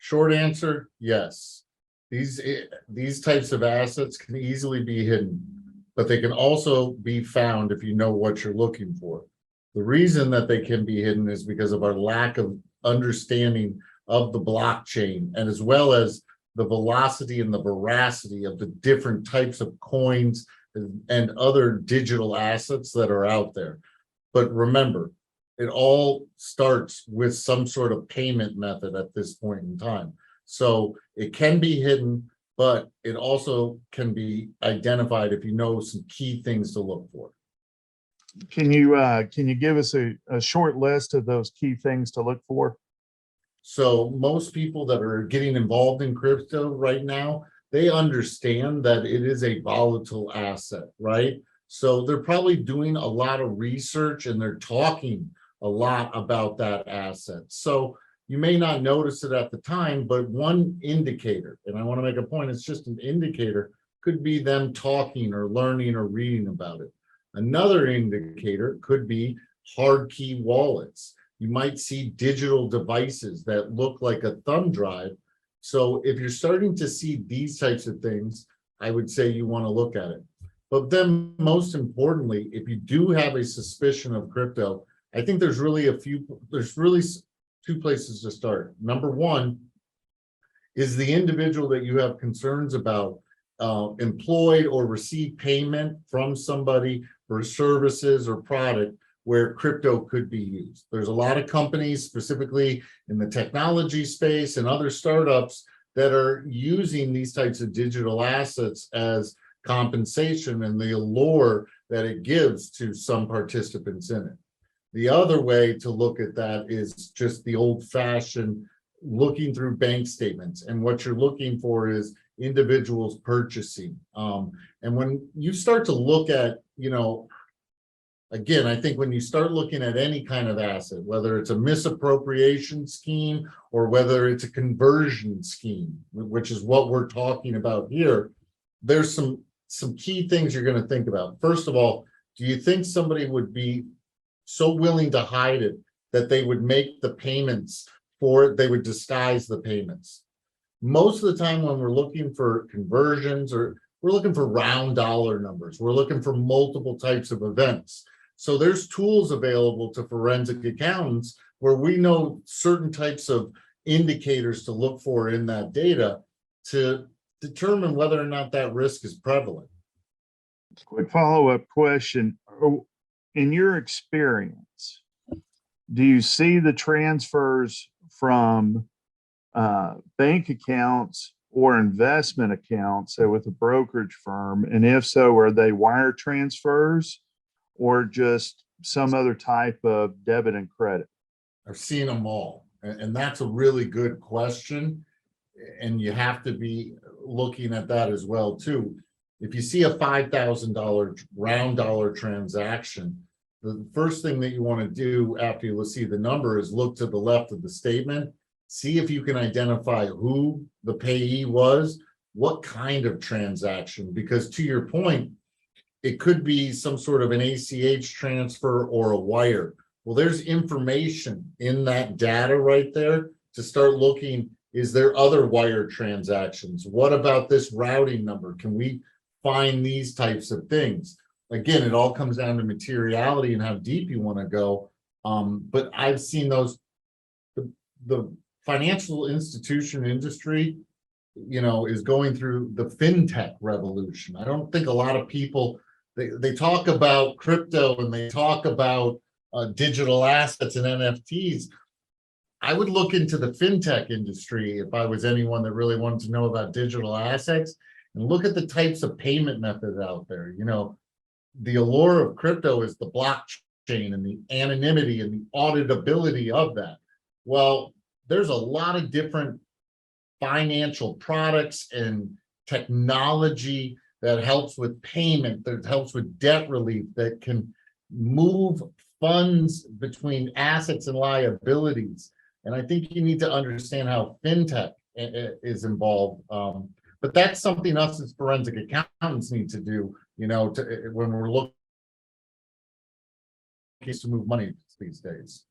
Short answer, yes. These types of assets can easily be hidden, but they can also be found if you know what you're looking for. The reason that they can be hidden is because of our lack of understanding of the blockchain, and as well as the velocity and the veracity of the different types of coins and other digital assets that are out there. But remember, it all starts with some sort of payment method at this point in time. So it can be hidden, but it also can be identified if you know some key things to look for. Can you give us a short list of those key things to look for? So most people that are getting involved in crypto right now, they understand that it is a volatile asset, right? So they're probably doing a lot of research and they're talking a lot about that asset. So you may not notice it at the time, but one indicator, and I want to make a point, it's just an indicator, could be them talking or learning or reading about it. Another indicator could be hard key wallets. You might see digital devices that look like a thumb drive. So if you're starting to see these types of things, I would say you want to look at it. But then most importantly, if you do have a suspicion of crypto, I think there's really two places to start. Number one, is the individual that you have concerns about employed or received payment from somebody for services or product where crypto could be used. There's a lot of companies, specifically in the technology space and other startups, that are using these types of digital assets as compensation and the allure that it gives to some participants in it. The other way to look at that is just the old-fashioned looking through bank statements, and what you're looking for is individuals purchasing. And when you start to look at, again, I think when you start looking at any kind of asset, whether it's a misappropriation scheme or whether it's a conversion scheme, which is what we're talking about here, there's some key things you're going to think about. First of all, do you think somebody would be so willing to hide it that they would make the payments for it, they would disguise the payments? Most of the time when we're looking for conversions, or we're looking for round dollar numbers, we're looking for multiple types of events. So there's tools available to forensic accountants where we know certain types of indicators to look for in that data to determine whether or not that risk is prevalent. Quick follow-up question. In your experience, do you see the transfers from bank accounts or investment accounts, say with a brokerage firm? And if so, are they wire transfers or just some other type of debit and credit? I've seen them all. And that's a really good question. And you have to be looking at that as well, too. If you see a $5,000 round dollar transaction, the first thing that you want to do after you see the number is look to the left of the statement, see if you can identify who the payee was, what kind of transaction, because to your point, it could be some sort of an ACH transfer or a wire. Well, there's information in that data right there to start looking. Is there other wire transactions? What about this routing number? Can we find these types of things? Again, it all comes down to materiality and how deep you want to go. But I've seen those, the financial institution industry, is going through the fintech revolution. I don't think a lot of people, they talk about crypto and they talk about digital assets and NFTs. I would look into the fintech industry if I was anyone that really wanted to know about digital assets, and look at the types of payment methods out there. The allure of crypto is the blockchain and the anonymity and the auditability of that. Well, there's a lot of different financial products and technology that helps with payment, that helps with debt relief, that can move funds between assets and liabilities. And I think you need to understand how fintech is involved. But that's something us as forensic accountants need to do, when we're looking to move money these days.